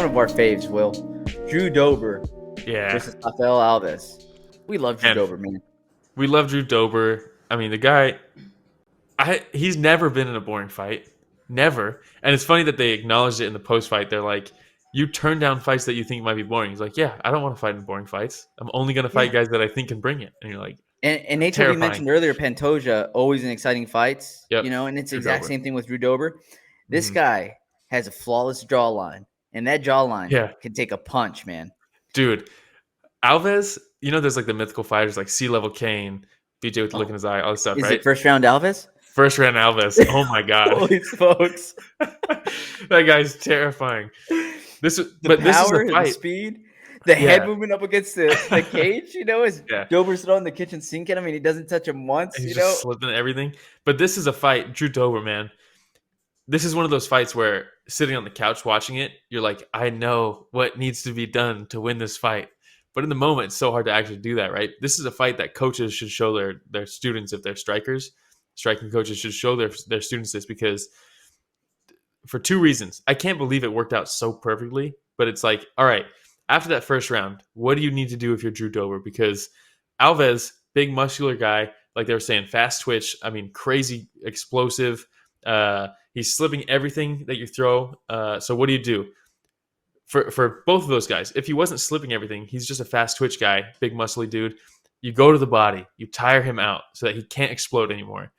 one of our faves, Will. Drew Dober Yeah, versus Rafael Alves. We love Drew and Dober, man. we love Drew Dober. I mean, the guy, he's never been in a boring fight, never. And it's funny that they acknowledged it in the post fight. They're like, "You turn down fights that you think might be boring." He's like, "Yeah, I don't want to fight in boring fights. I'm only going to Yeah. fight guys that I think can bring it." And you're like, And Nate, we terrifying. mentioned earlier, Pantoja, always in exciting fights, Yep, and it's the Drew exact Dober. same thing with Drew Dober. This hmm guy has a flawless jawline, and that jawline Yeah, can take a punch, man. dude. Alves, there's like the mythical fighters like Sea Level Kane, BJ with the look in Oh, his eye, all this stuff, is it right? first round Alves? First round Alves. Oh my god, Holy smokes. that guy's terrifying. The This is a power, the fight. speed, the head Yeah, movement up against the cage, as yeah. Dober's throwing the kitchen sink at him and he doesn't touch him once, He's just slipping everything. But this is a fight, Drew Dober, man. This is one of those fights where sitting on the couch watching it, you're like, I know what needs to be done to win this fight. But in the moment, it's so hard to actually do that, right? This is a fight that coaches should show their students if they're strikers. Striking coaches should show their students this because for two reasons. I can't believe it worked out so perfectly, but it's like, all right, after that first round, what do you need to do if you're Drew Dober? Because Alves, big muscular guy, like they were saying, fast twitch. I mean, crazy explosive. He's slipping everything that you throw. So what do you do? For both of those guys, if he wasn't slipping everything, he's just a fast twitch guy, big muscly dude. You go to the body, you tire him out so that he can't explode anymore.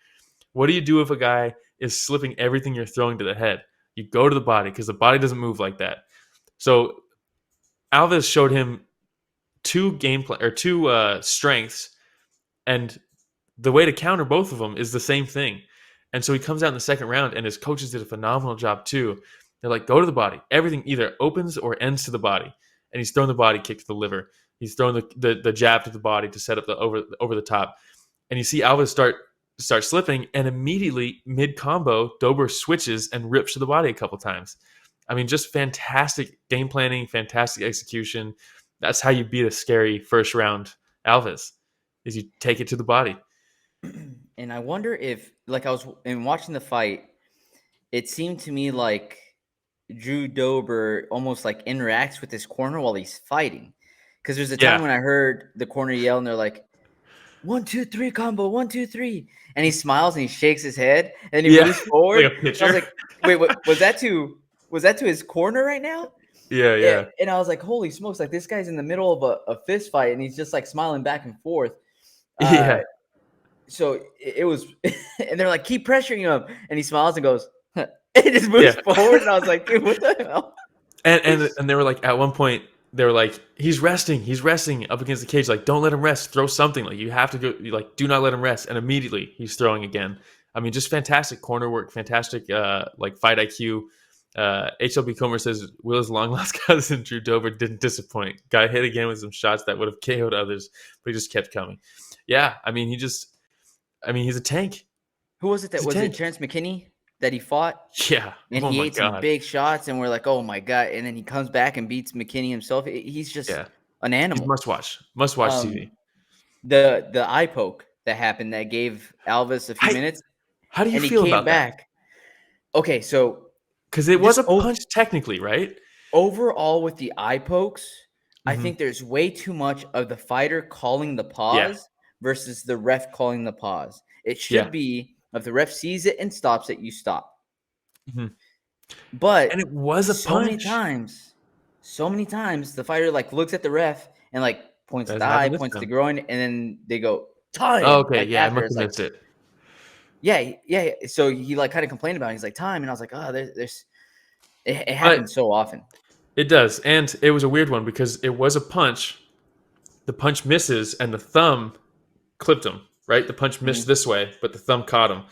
What do you do if a guy is slipping everything you're throwing to the head? You go to the body because the body doesn't move like that. So Alves showed him two strengths, and the way to counter both of them is the same thing. And so he comes out in the second round, and his coaches did a phenomenal job too. They're like, go to the body. Everything either opens or ends to the body. And he's throwing the body kick to the liver. He's throwing the jab to the body to set up the over the top. And you see Alves start slipping, and immediately mid combo, Dober switches and rips to the body a couple times. I mean, just fantastic game planning, fantastic execution. That's how you beat a scary first round Alves, is you take it to the body. And I wonder if, like, I was in watching the fight, it seemed to me like Drew Dober almost like interacts with his corner while he's fighting. Because there's a time when I heard the corner yell and they're like, 1, 2, 3 combo, 1, 2, 3. And he smiles and he shakes his head and he moves forward. Like a pitcher. I was like, wait, was that to his corner right now? Yeah. And I was like, holy smokes, like this guy's in the middle of a fist fight and he's just like smiling back and forth. So it was, and they're like, keep pressuring him. And he smiles and goes, and just moves forward. And I was like, dude, what the hell? And they were like, at one point, they were like, he's resting up against the cage. Like, don't let him rest. Throw something. Like, you have to go. Like, do not let him rest. And immediately he's throwing again. I mean, just fantastic corner work, fantastic like fight IQ. HLB Comer says Will's long lost cousin Drew Dober didn't disappoint. Got hit again with some shots that would have KO'd others, but he just kept coming. Yeah, I mean, he's a tank. Who was it was it Terrence McKinney that he fought? Yeah. And he ate some big shots, and we're like, oh my God. And then he comes back and beats McKinney himself. He's just an animal. He's must watch TV. The eye poke that happened that gave Alves a few minutes. How do you feel about that? Okay, so because it was a punch technically, right? Overall, with the eye pokes, I think there's way too much of the fighter calling the pause versus the ref calling the pause. It should be if the ref sees it and stops it, you stop. But and it was a punch. So many times, the fighter like looks at the ref and like points the eye, points the groin, and then they go time. Oh, okay, like, I must have missed it. Yeah. So he like kind of complained about it. He's like time, and I was like, oh, it happens so often. It does, and it was a weird one because it was a punch. The punch misses, and the thumb clipped him. Right, the punch missed this way, but the thumb caught him.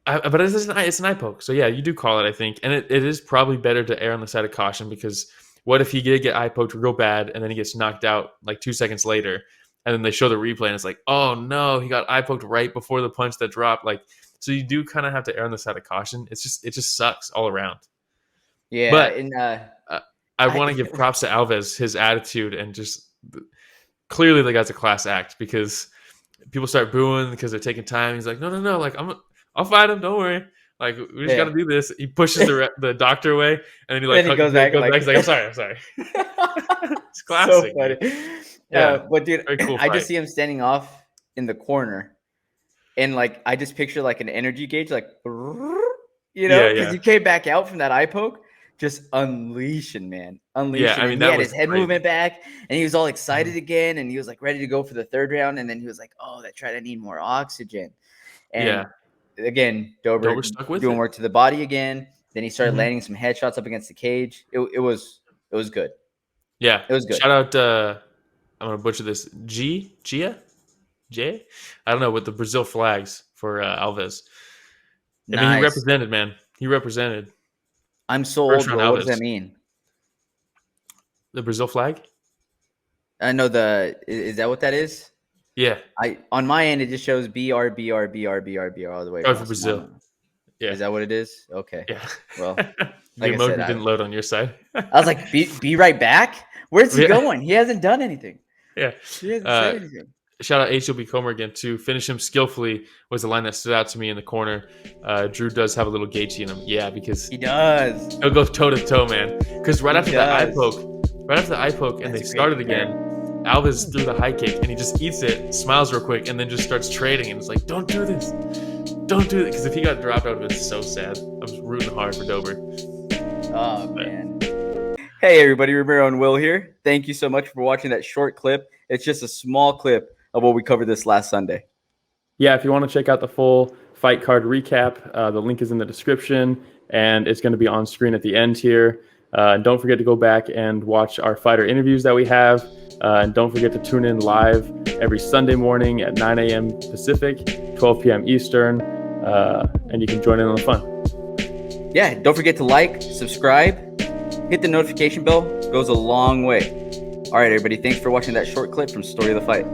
But it's an eye poke, so yeah, you do call it, I think, and it is probably better to err on the side of caution because what if he did get eye poked real bad and then he gets knocked out like 2 seconds later? And then they show the replay, and it's like, oh no, he got eye poked right before the punch that dropped. Like, so you do kind of have to err on the side of caution. It just sucks all around. Yeah, but and I want to give props to Alves, his attitude, and just clearly the guy's a class act because people start booing because they're taking time. He's like, no, like I'll fight him. Don't worry. Like, we just got Yeah. to do this. He pushes the doctor away, and then he like Then he hugs, goes back and goes back. like, He's like, I'm sorry. It's so classic, funny. man. Yeah, But dude, very cool I just fight. see him standing off in the corner, and like I just picture like an energy gauge, like Yeah, because yeah, he came back out from that eye poke, just unleashing, man, yeah. unleashing, I and mean, he that had was his head crazy. movement back, and he was all excited Mhm. again, and he was like ready to go for the third round, and then he was like, "Oh, that's right, I need more oxygen," Yeah, and again, Dober Dober stuck with doing it. work to the body again. Then he started Hmm. landing some headshots up against the cage. It was good. Yeah. It was good. Shout out. I'm gonna butcher this. J. I don't know, with the Brazil flags for Alves. I mean, he Nice. represented, man. He represented I'm so first old, round bro. What does that Alves. mean? The Brazil flag. I know is that what that is? Yeah, I on my end it just shows BR all the way oh, for across. Brazil. Yeah, Is that what it is? Okay. yeah. Well, The like I said, emoji didn't load on your side. I was like, be right back. Where's he Yeah, going? He hasn't done anything. yeah. He hasn't said Uh, anything. Shout out HLB Comer again to finish him skillfully was the line that stood out to me in the corner. Drew does have a little Gaethje in him, yeah, because He does. he'll go toe to toe, man. Because He does. right after the eye poke, and That's they a great started again. compare. Alves threw the high kick, and he just eats it, smiles real quick, and then just starts trading. And it's like, don't do this, don't do it, because if he got dropped, I would have been so sad. I was rooting hard for Dober. Oh But man. Hey everybody, Romero and Will here. Thank you so much for watching that short clip. It's just a small clip of what we covered this last Sunday. Yeah, if you want to check out the full fight card recap, the link is in the description, and it's going to be on screen at the end here. Don't forget to go back and watch our fighter interviews that we have. And don't forget to tune in live every Sunday morning at 9 a.m. Pacific, 12 p.m. Eastern, and you can join in on the fun. Yeah, don't forget to like, subscribe, hit the notification bell. Goes a long way. All right, everybody. Thanks for watching that short clip from Story of the Fight.